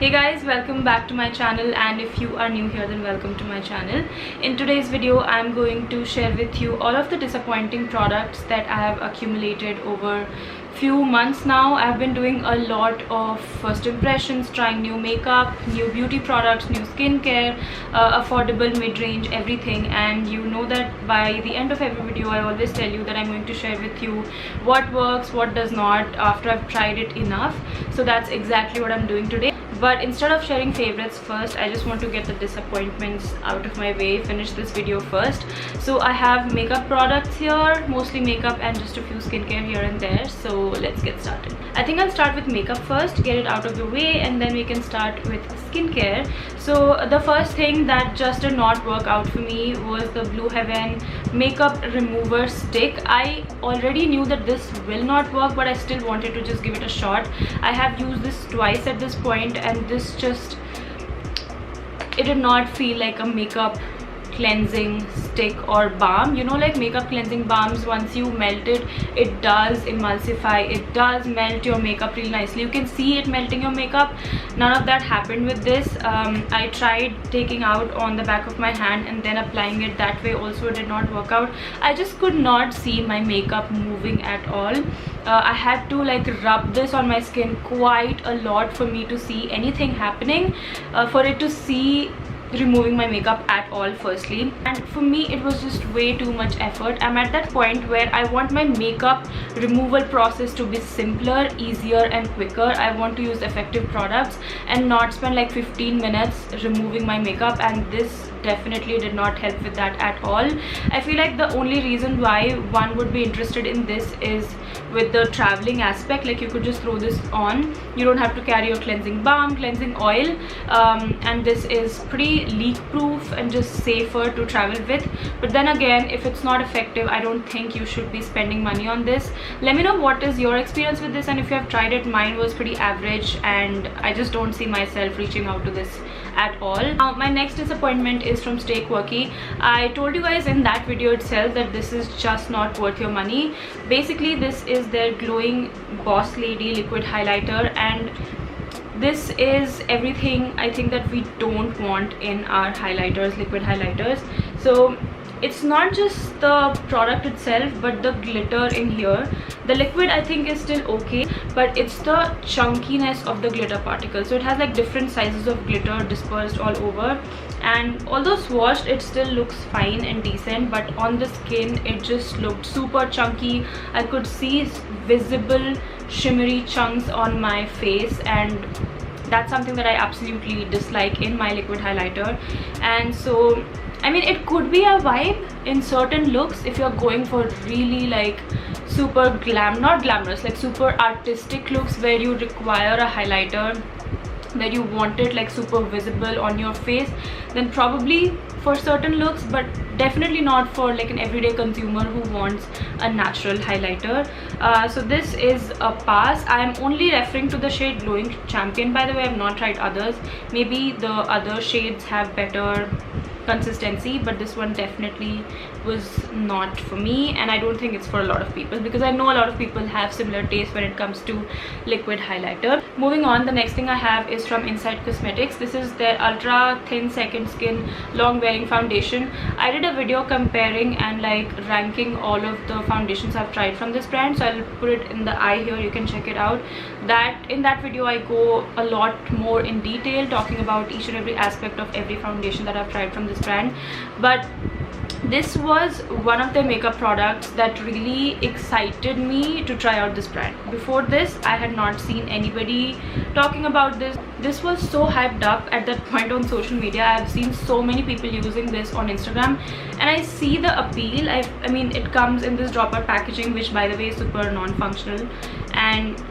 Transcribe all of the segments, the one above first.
Hey guys, welcome back to my channel, and if you are new here then welcome to my channel. In today's video I'm going to share with you all of the disappointing products that I have accumulated over few months now. I've been doing a lot of first impressions, trying new makeup, new beauty products, new skincare, affordable, mid-range, everything. And you know that by the end of every video I always tell you that I'm going to share with you what works, what does not, after I've tried it enough. So that's exactly what I'm doing today. But instead of sharing favorites first, I just want to get the disappointments out of my way, finish this video first. So I have makeup products here, mostly makeup and just a few skincare here and there. So let's get started. I think I'll start with makeup first, get it out of the way, and then we can start with skincare. So the first thing that just did not work out for me was the Blue Heaven makeup remover stick. I already knew that this will not work, but I still wanted to just give it a shot. I have used this twice at this point, and this just, it did not feel like a makeup cleansing stick or balm. You know, like makeup cleansing balms, once you melt it, it does emulsify, it does melt your makeup really nicely. You can see it melting your makeup. None of that happened with this. I tried taking out on the back of my hand and then applying it that way, also it did not work out. I just could not see my makeup moving at all. I had to like rub this on my skin quite a lot for me to see anything happening, for it to see removing my makeup at all firstly. And for me it was just way too much effort. I'm at that point where I want my makeup removal process to be simpler, easier and quicker. I want to use effective products and not spend like 15 minutes removing my makeup, and this definitely did not help with that at all. I feel like the only reason why one would be interested in this is with the traveling aspect. Like you could just throw this on, you don't have to carry your cleansing balm, cleansing oil, and this is pretty leak proof and just safer to travel with. But then again, if it's not effective, I don't think you should be spending money on this. Let me know what is your experience with this, and if you have tried it. Mine was pretty average and I just don't see myself reaching out to this at all. Now my next disappointment is from Stay Quirky. I told you guys in that video itself that this is just not worth your money. Basically this is their glowing Boss Lady liquid highlighter, and this is everything I think that we don't want in our highlighters, liquid highlighters. So it's not just the product itself but the glitter in here. The liquid I think is still okay, but it's the chunkiness of the glitter particles. So it has like different sizes of glitter dispersed all over, and although swatched it still looks fine and decent, but on the skin it just looked super chunky. I could see visible shimmery chunks on my face, and that's something that I absolutely dislike in my liquid highlighter. And so I mean, it could be a vibe in certain looks if you're going for really like super not glamorous, like super artistic looks where you require a highlighter, where you want it like super visible on your face, then probably for certain looks, but definitely not for like an everyday consumer who wants a natural highlighter. So this is a pass. I am only referring to the shade Glowing Champion, by the way. I have not tried others. Maybe the other shades have better consistency, but this one definitely was not for me, and I don't think it's for a lot of people, because I know a lot of people have similar taste when it comes to liquid highlighter. Moving on, the next thing I have is from Inside Cosmetics. This is their ultra thin second skin long wearing foundation. I did a video comparing and like ranking all of the foundations I've tried from this brand, so I'll put it in the eye here, you can check it out. That in that video I go a lot more in detail talking about each and every aspect of every foundation that I've tried from this brand. But this was one of their makeup products that really excited me to try out this brand. Before this I had not seen anybody talking about this. This was so hyped up at that point on social media. I have seen so many people using this on Instagram, and I see the appeal. I mean, it comes in this dropper packaging, which by the way is super non-functional, and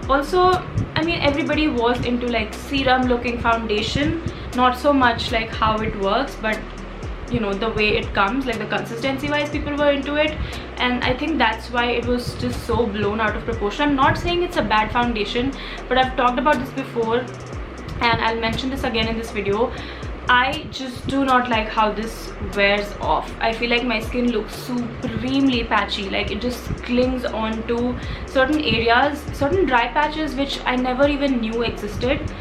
also I mean everybody was into like serum looking foundation, not so much like how it works, but you know, the way it comes, like the consistency wise people were into it. And I think that's why it was just so blown out of proportion. I'm not saying it's a bad foundation, but I've talked about this before and I'll mention this again in this video. I just do not like how this wears off. I feel like my skin looks supremely patchy, like it just clings onto certain areas, certain dry patches which I never even knew existed,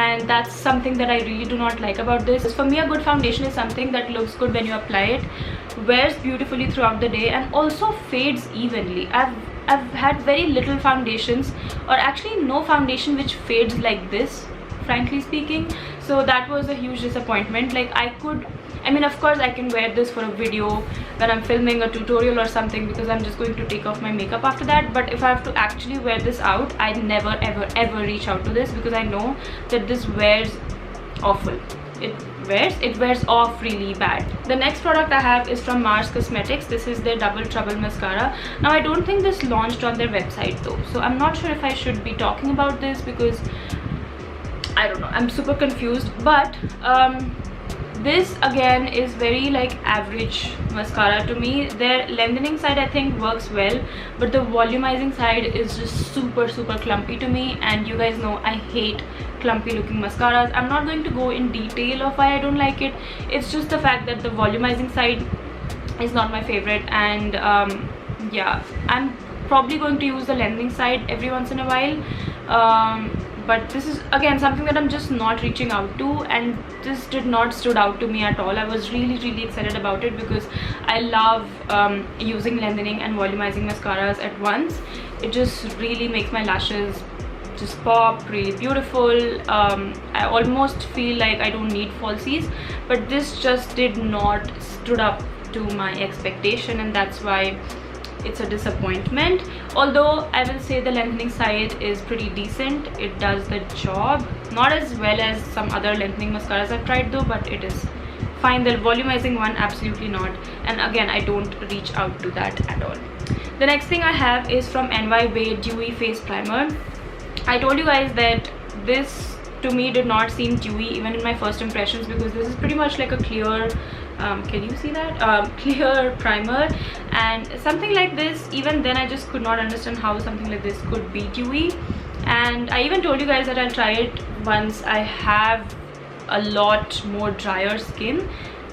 and that's something that I really do not like about this. For me, a good foundation is something that looks good when you apply it, wears beautifully throughout the day, and also fades evenly. I've had very little foundations, or actually no foundation, which fades like this, frankly speaking. So that was a huge disappointment. Like, I mean, of course I can wear this for a video when I'm filming a tutorial or something, because I'm just going to take off my makeup after that. But if I have to actually wear this out, I never ever reach out to this, because I know that this wears awful. It wears off really bad. The next product I have is from Mars Cosmetics. This is their Double Trouble mascara. Now, I don't think this launched on their website though, so I'm not sure if I should be talking about this, because I don't know, I'm super confused. But this again is very like average mascara to me. Their lengthening side I think works well, but the volumizing side is just super clumpy to me, and you guys know I hate clumpy looking mascaras. I'm not going to go in detail of why I don't like it. It's just the fact that the volumizing side is not my favorite, and yeah, I'm probably going to use the lengthening side every once in a while. But this is again something that I'm just not reaching out to, and this did not stood out to me at all. I was really excited about it, because I love using lengthening and volumizing mascaras at once. It just really makes my lashes just pop, really beautiful. I almost feel like I don't need falsies, but this just did not stood up to my expectation, and that's why it's a disappointment. Although I will say the lengthening side is pretty decent, it does the job. Not as well as some other lengthening mascaras I've tried though, but it is fine. The volumizing one, absolutely not, and again I don't reach out to that at all. The next thing I have is from Nybay Dewy Face Primer. I told you guys that this to me did not seem dewy even in my first impressions, because this is pretty much like a clear can you see that clear primer, and something like this, even then I just could not understand how something like this could be dewy. And I even told you guys that I'll try it once I have a lot more drier skin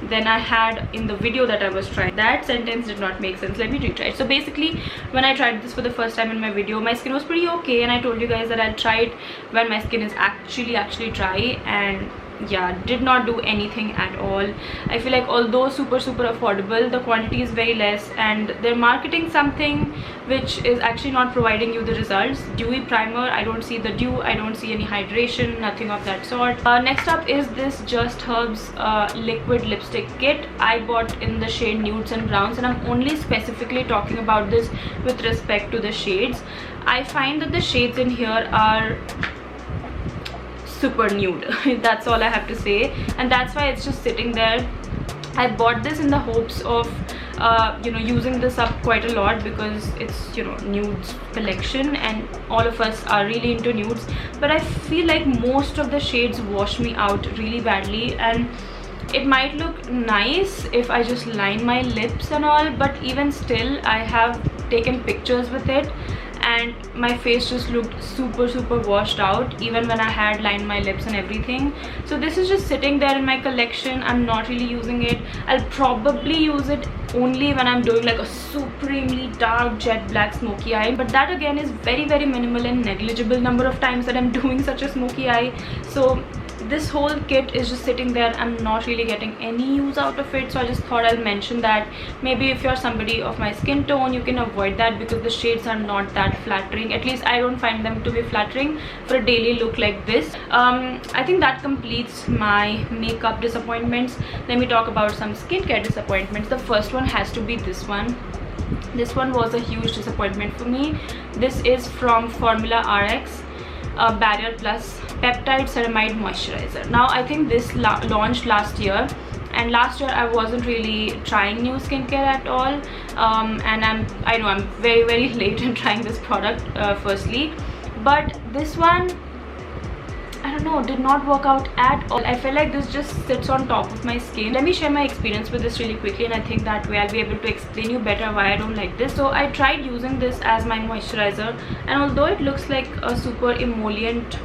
than I had in the video that I was trying. That sentence did not make sense. Let me retry it. So basically, when I tried this for the first time in my video, my skin was pretty okay, and I told you guys that I'll try it when my skin is actually dry, and yeah, did not do anything at all. I feel like although super affordable, the quantity is very less, and they're marketing something which is actually not providing you the results. Dewy primer, I don't see the dew, I don't see any hydration, nothing of that sort. Next up is this Just Herbs liquid lipstick kit. I bought in the shade nudes and browns, and I'm only specifically talking about this with respect to the shades. I find that the shades in here are super nude. That's all I have to say, and that's why it's just sitting there. I bought this in the hopes of you know, using this up quite a lot, because it's, you know, nudes collection and all of us are really into nudes, but I feel like most of the shades wash me out really badly, and it might look nice if I just line my lips and all, but even still I have taken pictures with it and my face just looked super washed out even when I had lined my lips and everything. So this is just sitting there in my collection. I'm not really using it. I'll probably use it only when I'm doing like a supremely dark jet black smoky eye, but that again is very minimal and negligible number of times that I'm doing such a smoky eye. So this whole kit is just sitting there. I'm not really getting any use out of it, so I just thought I'll mention that. Maybe if you're somebody of my skin tone, you can avoid that, because the shades are not that flattering. At least I don't find them to be flattering for a daily look like this. I think that completes my makeup disappointments. Let me talk about some skincare disappointments. The first one has to be this one. This one was a huge disappointment for me. This is from Formula RX, Barrier Plus Peptide Ceramide Moisturizer. Now I think this launched last year, and last year I wasn't really trying new skincare at all, and I know I'm very late in trying this product firstly, but this one, I don't know, did not work out at all. I feel like this just sits on top of my skin. Let me share my experience with this really quickly, and I think that way I'll be able to explain you better why I don't like this. So I tried using this as my moisturizer, and although it looks like a super emollient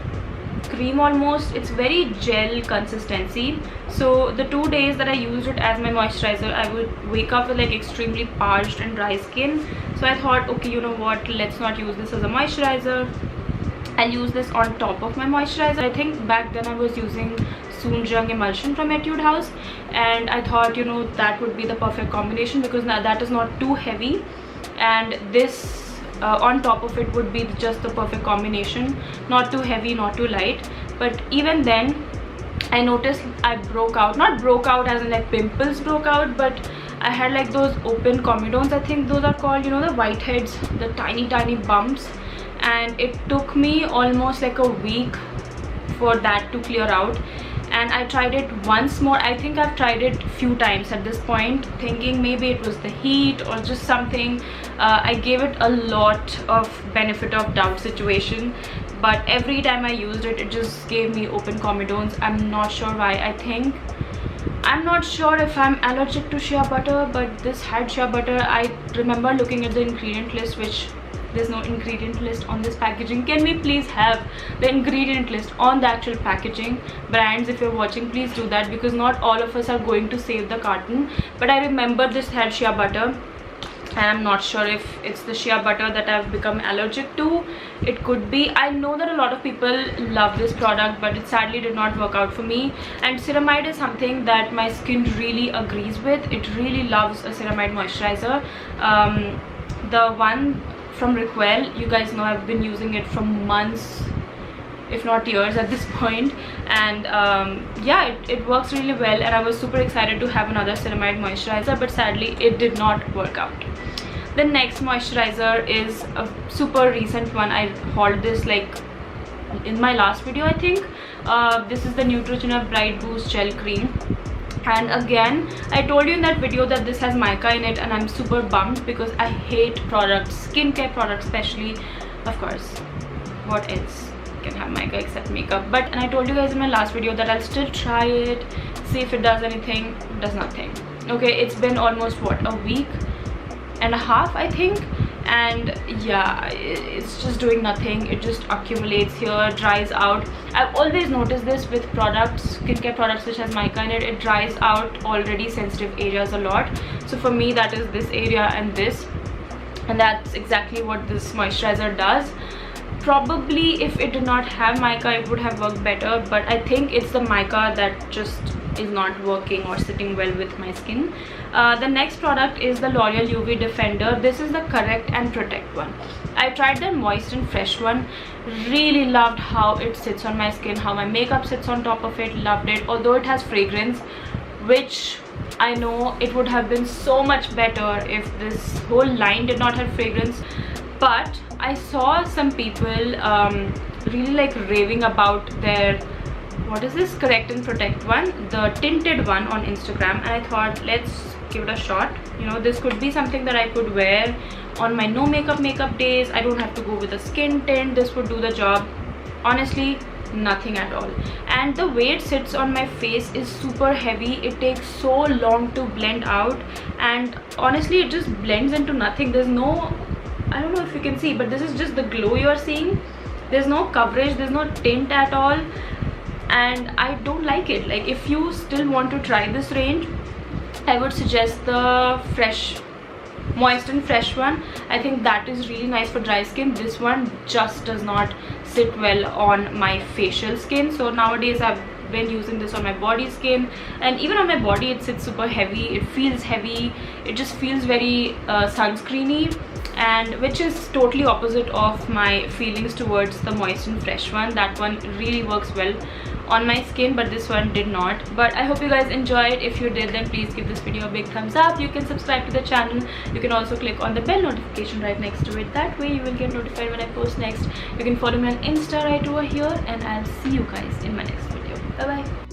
cream almost, it's very gel consistency. So the 2 days that I used it as my moisturizer, I would wake up with like extremely parched and dry skin. So I thought, okay, you know what, let's not use this as a moisturizer. I'll use this on top of my moisturizer. I think back then I was using Soonjung emulsion from Etude House, and I thought, you know, that would be the perfect combination because now that is not too heavy, and this on top of it would be just the perfect combination, not too heavy, not too light. But even then I noticed I broke out, not broke out as in like pimples broke out, but I had like those open comedones, I think those are called, you know, the whiteheads, the tiny bumps, and it took me almost like a week for that to clear out. And I tried it once more. I think I've tried it few times at this point, thinking maybe it was the heat or just something. I gave it a lot of benefit of doubt situation, but every time I used it, it just gave me open comedones. I'm not sure why. I'm not sure if I'm allergic to shea butter, but this had shea butter. I remember looking at the ingredient list, which there's no ingredient list on this packaging. Can we please have the ingredient list on the actual packaging? Brands, if you're watching, please do that, because not all of us are going to save the carton. But I remember this had shea butter, and I'm not sure if it's the shea butter that I've become allergic to. It could be. I know that a lot of people love this product, but it sadly did not work out for me. And ceramide is something that my skin really agrees with. It really loves a ceramide moisturizer. The one from Requel, you guys know I've been using it for months, if not years at this point, and yeah, it works really well, and I was super excited to have another ceramide moisturizer, but sadly it did not work out. The next moisturizer is a super recent one. I hauled this like in my last video, I think. This is the Neutrogena Bright Boost Gel Cream. And again, I told you in that video that this has mica in it, and I'm super bummed because I hate products, skincare products especially. Of course, what else can have mica except makeup? And I told you guys in my last video that I'll still try it, see if it does anything. It does nothing. Okay, it's been almost what, a week and a half, I think, and yeah, it's just doing nothing. It just accumulates here, dries out. I've always noticed this with products, skincare products which has mica in it. It dries out already sensitive areas a lot. So for me, that is this area and this, and that's exactly what this moisturizer does. Probably if it did not have mica, it would have worked better, but I think it's the mica that just is not working or sitting well with my skin. The next product is the L'Oreal UV Defender. This is the Correct and Protect one. I tried the Moist and Fresh one. Really loved how it sits on my skin, how my makeup sits on top of it. Loved it. Although it has fragrance, which I know it would have been so much better if this whole line did not have fragrance. But I saw some people really like raving about their, what is this, Correct and Protect one, the tinted one, on Instagram, and I thought, let's give it a shot. You know, this could be something that I could wear on my no makeup days. I don't have to go with a skin tint. This would do the job. Honestly, nothing at all. And the way it sits on my face is super heavy. It takes so long to blend out, and honestly it just blends into nothing. There's no, I don't know if you can see, but this is just the glow you are seeing. There's no coverage, there's no tint at all, and I don't like it. Like, if you still want to try this range, I would suggest the Moist and Fresh one. I think that is really nice for dry skin. This one just does not sit well on my facial skin. So nowadays I've been using this on my body skin, and even on my body it sits super heavy. It feels heavy. It just feels very sunscreeny, and which is totally opposite of my feelings towards the Moist and Fresh one. That one really works well on my skin, but this one did not. But I hope you guys enjoyed. If you did, then please give this video a big thumbs up. You can subscribe to the channel. You can also click on the bell notification right next to it. That way you will get notified when I post next. You can follow me on Insta right over here, and I'll see you guys in my next video. Bye bye.